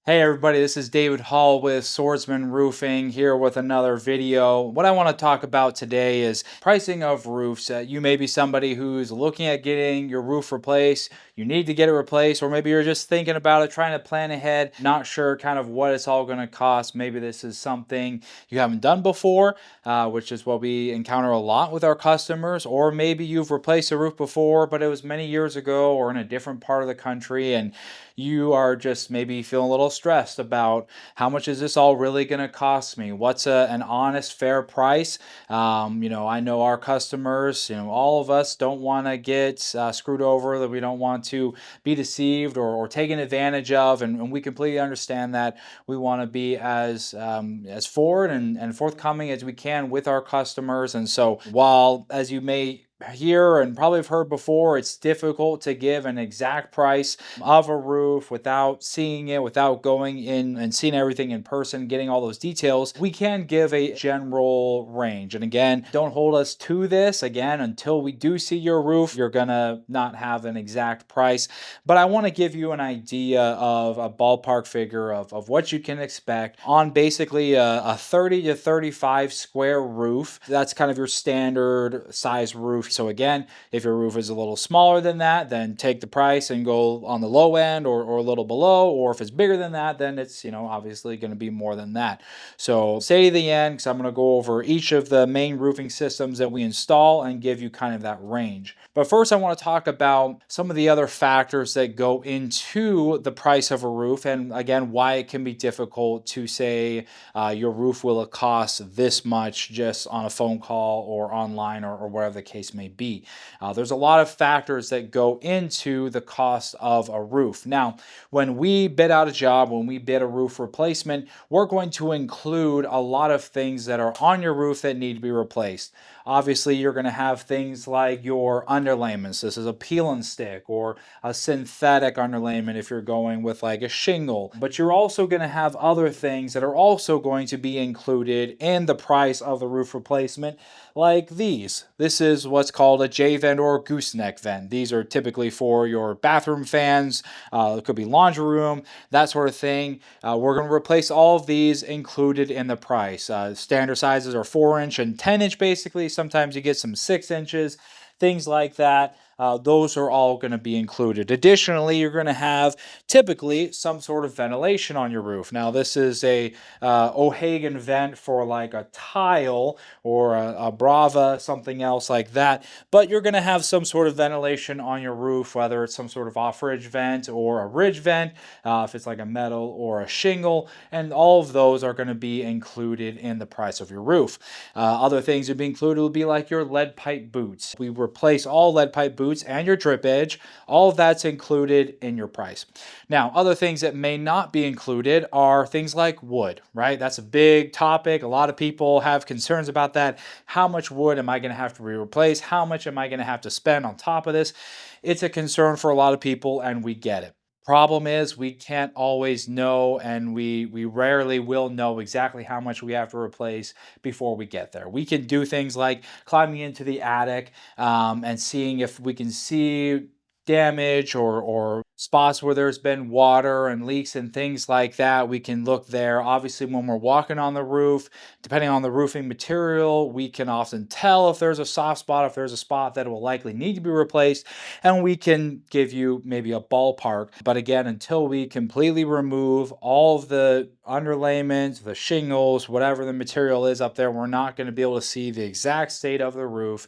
Hey everybody, this is David Hall with Swordsmen Roofing here with another video. What I want to talk about today is pricing of roofs. You may be somebody who's looking at getting your roof replaced. You need to get it replaced, or maybe you're just thinking about it, trying to plan ahead, not sure kind of what it's all going to cost. Maybe this is something you haven't done before, which is what we encounter a lot with our customers, or maybe you've replaced a roof before, but it was many years ago or in a different part of the country, and you are just maybe feeling a little stressed about how much is this all really going to cost me? What's an honest, fair price? I know our customers, all of us don't want to get screwed over, that we don't want to be deceived or taken advantage of, and we completely understand that. We want to be as forward and forthcoming as we can with our customers. And so while, as you may hear and probably have heard before, it's difficult to give an exact price of a roof without seeing it, without going in and seeing everything in person, getting all those details. We can give a general range. And again, don't hold us to this. Again, until we do see your roof, you're gonna not have an exact price. But I want to give you an idea of a ballpark figure of what you can expect on basically a 30 to 35 square roof. That's kind of your standard size roof. So again, if your roof is a little smaller than that, then take the price and go on the low end or a little below. Or if it's bigger than that, then it's, obviously going to be more than that. So stay to the end, because I'm going to go over each of the main roofing systems that we install and give you kind of that range. But first, I want to talk about some of the other factors that go into the price of a roof, and again, why it can be difficult to say your roof will cost this much just on a phone call or online or whatever the case may be. There's a lot of factors that go into the cost of a roof. Now, when we bid out a job, when we bid a roof replacement, we're going to include a lot of things that are on your roof that need to be replaced. Obviously, you're going to have things like your underlayments. This is a peel and stick or a synthetic underlayment if you're going with like a shingle. But you're also going to have other things that are also going to be included in the price of the roof replacement, like these. This is what's called a J vent or gooseneck vent. These are typically for your bathroom fans. It could be laundry room, that sort of thing. We're going to replace all of these included in the price. Standard sizes are 4-inch and 10-inch basically. Sometimes you get some 6 inches, things like that. Those are all going to be included. Additionally, you're going to have typically some sort of ventilation on your roof. Now, this is a O'Hagan vent for like a tile or a Brava, something else like that. But you're going to have some sort of ventilation on your roof, whether it's some sort of off-ridge vent or a ridge vent, if it's like a metal or a shingle, and all of those are going to be included in the price of your roof. Other things to be included will be like your lead pipe boots. We replace all lead pipe boots and your drip edge. All of that's included in your price. Now, other things that may not be included are things like wood, right? That's a big topic. A lot of people have concerns about that. How much wood am I going to have to replace? How much am I going to have to spend on top of this? It's a concern for a lot of people, and we get it. Problem is, we can't always know, and we rarely will know exactly how much we have to replace before we get there. We can do things like climbing into the attic and seeing if we can see damage or spots where there's been water and leaks and things like that. We can look there. Obviously, when we're walking on the roof, depending on the roofing material, we can often tell if there's a soft spot, if there's a spot that will likely need to be replaced, and we can give you maybe a ballpark. But again, until we completely remove all of the underlayment, the shingles, whatever the material is up there, we're not going to be able to see the exact state of the roof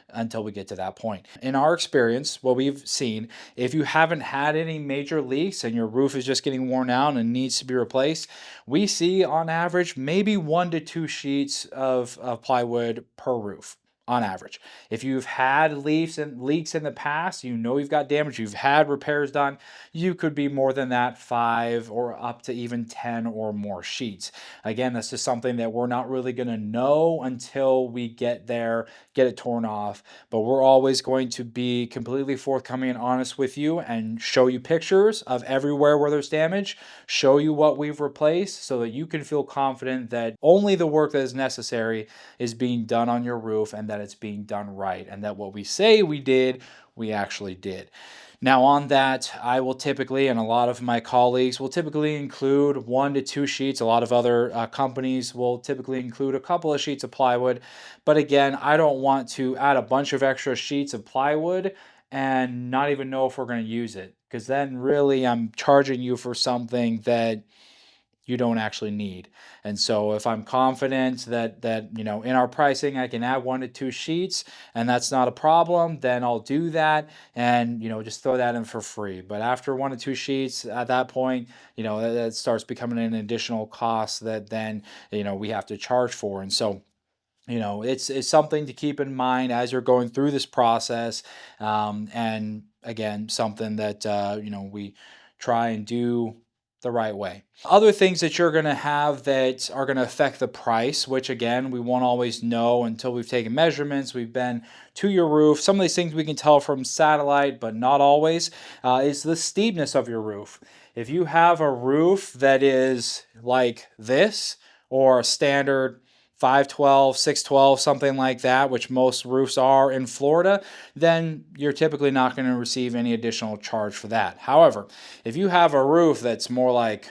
until we get to that point. In our experience, what we've seen, if you haven't had any major leaks and your roof is just getting worn out and needs to be replaced, we see on average maybe 1 to 2 sheets of plywood per roof. On average. If you've had leaks in the past, you've got damage, you've had repairs done, you could be more than that, 5 or up to even 10 or more sheets. Again, that's just something that we're not really going to know until we get there, get it torn off. But we're always going to be completely forthcoming and honest with you and show you pictures of everywhere where there's damage, show you what we've replaced so that you can feel confident that only the work that is necessary is being done on your roof, and that it's being done right, and that what we say we did, we actually did. Now on that, I will typically, and a lot of my colleagues will typically include 1 to 2 sheets. A lot of other companies will typically include a couple of sheets of plywood. But again, I don't want to add a bunch of extra sheets of plywood and not even know if we're going to use it. Because then really I'm charging you for something that you don't actually need. And so if I'm confident that you know, in our pricing I can add 1 to 2 sheets and that's not a problem, then I'll do that and you know, just throw that in for free. But after 1 to 2 sheets, at that point, you know, that starts becoming an additional cost that then, you know, we have to charge for. And so, you know, it's something to keep in mind as you're going through this process. And again, something that you know, we try and do the right way. Other things that you're going to have that are going to affect the price, which again, we won't always know until we've taken measurements, we've been to your roof. Some of these things we can tell from satellite, but not always, is the steepness of your roof. If you have a roof that is like this, or a standard 512, 612, something like that, which most roofs are in Florida, then you're typically not going to receive any additional charge for that. However, if you have a roof that's more like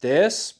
this,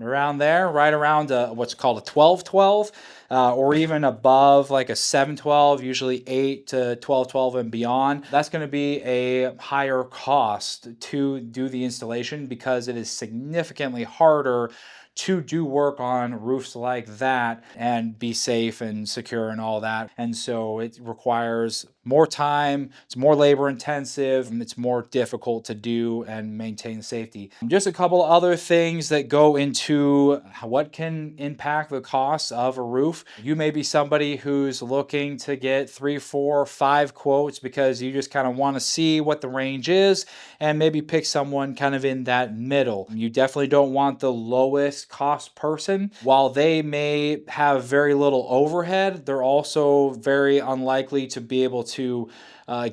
around there, right around what's called a 1212, or even above like a 712, usually 8 to 1212 and beyond, that's going to be a higher cost to do the installation because it is significantly harder to do work on roofs like that and be safe and secure and all that. And so it requires more time, it's more labor intensive, and it's more difficult to do and maintain safety. Just a couple other things that go into what can impact the cost of a roof. You may be somebody who's looking to get 3, 4, 5 quotes because you just kind of want to see what the range is and maybe pick someone kind of in that middle. You definitely don't want the lowest cost person. While they may have very little overhead, they're also very unlikely to be able to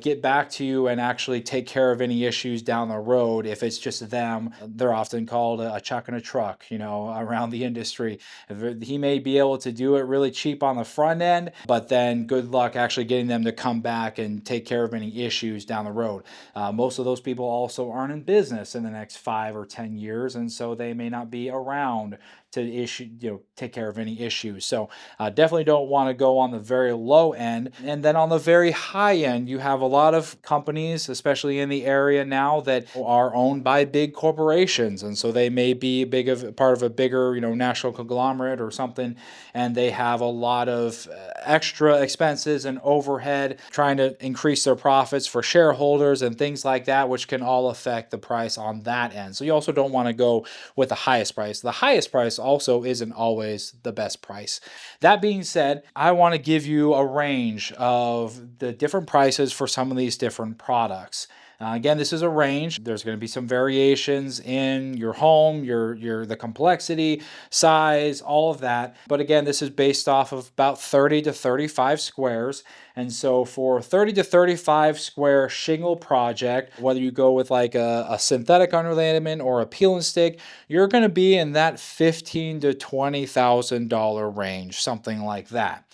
get back to you and actually take care of any issues down the road. If it's just them, they're often called a chuck in a truck, you know, around the industry. He may be able to do it really cheap on the front end, but then good luck actually getting them to come back and take care of any issues down the road. Most of those people also aren't in business in the next 5 or 10 years, and so they may not be around to take care of any issues. So definitely don't want to go on the very low end. And then on the very high end, you have a lot of companies, especially in the area now, that are owned by big corporations, and so they may be part of a bigger, you know, national conglomerate or something, and they have a lot of extra expenses and overhead trying to increase their profits for shareholders and things like that, which can all affect the price on that end. So you also don't want to go with the highest price. The highest price also isn't always the best price. That being said, I want to give you a range of the different prices for some of these different products. Again, this is a range. There's going to be some variations in your home, the complexity, size, all of that. But again, this is based off of about 30 to 35 squares. And so for 30 to 35 square shingle project, whether you go with like a synthetic underlayment or a peel and stick, you're going to be in that $15,000 to $20,000 range, something like that.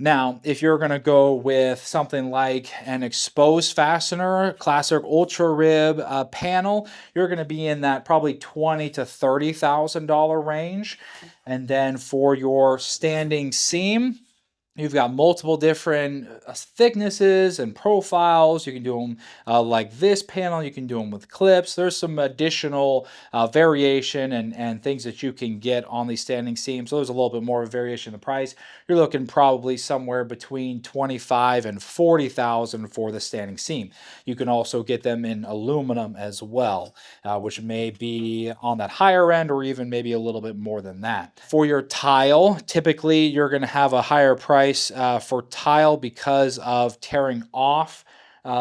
Now, if you're going to go with something like an exposed fastener, classic ultra rib panel, you're going to be in that probably $20,000 to $30,000 range. And then for your standing seam, you've got multiple different thicknesses and profiles. You can do them like this panel. You can do them with clips. There's some additional variation and things that you can get on these standing seams. So there's a little bit more variation in the price. You're looking probably somewhere between $25,000 and $40,000 for the standing seam. You can also get them in aluminum as well, which may be on that higher end or even maybe a little bit more than that. For your tile, typically you're going to have a higher price for tile because of tearing off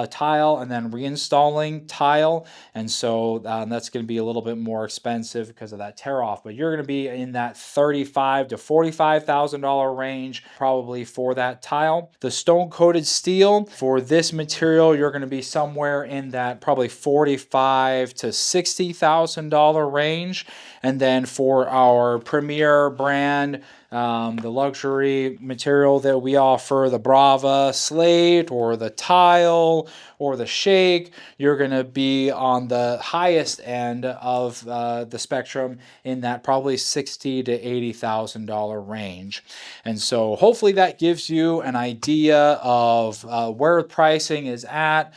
tile and then reinstalling tile, and so that's going to be a little bit more expensive because of that tear off. But you're going to be in that $35,000 to $45,000 range probably for that tile. The stone coated steel, for this material, you're going to be somewhere in that probably $45,000 to $60,000 range. And then for our premier brand, the luxury material that we offer, the Brava slate or the tile shingle or the shake, you're going to be on the highest end of the spectrum in that probably $60,000 to $80,000 range. And so hopefully that gives you an idea of where pricing is at,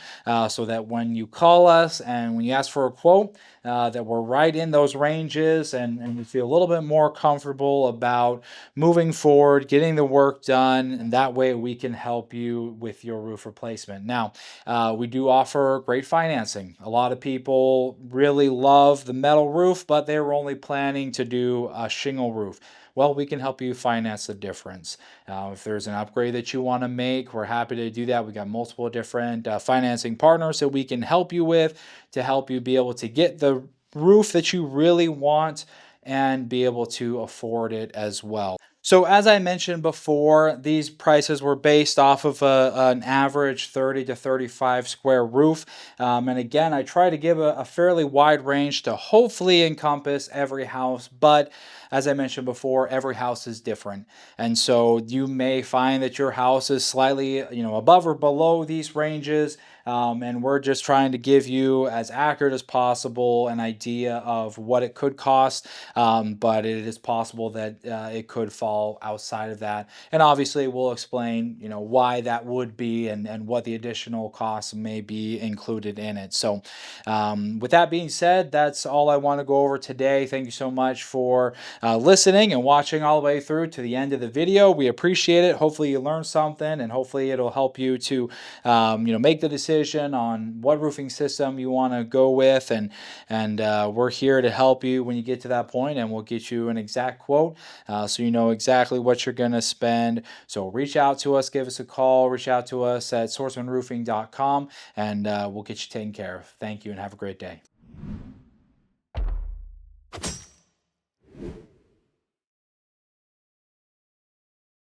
so that when you call us and when you ask for a quote, that we're right in those ranges, and we feel a little bit more comfortable about moving forward, getting the work done, and that way we can help you with your roof replacement. Now, we do offer great financing. A lot of people really love the metal roof, but they were only planning to do a shingle roof. Well, we can help you finance the difference. If there's an upgrade that you want to make, we're happy to do that. We got multiple different financing partners that we can help you with to help you be able to get the roof that you really want and be able to afford it as well. So as I mentioned before, these prices were based off of an average 30 to 35 square roof. And again, I try to give a fairly wide range to hopefully encompass every house, but as I mentioned before, every house is different. And so you may find that your house is slightly, above or below these ranges. And we're just trying to give you as accurate as possible an idea of what it could cost, but it is possible that it could fall outside of that. And obviously we'll explain why that would be, and what the additional costs may be included in it. So with that being said, that's all I want to go over today. Thank you so much for listening and watching all the way through to the end of the video. We appreciate it. Hopefully you learned something, and hopefully it'll help you to make the decision on what roofing system you want to go with, and we're here to help you when you get to that point, and we'll get you an exact quote, so you know exactly what you're going to spend. So reach out to us, give us a call, reach out to us at swordsmanroofing.com, and we'll get you taken care of. Thank you and have a great day.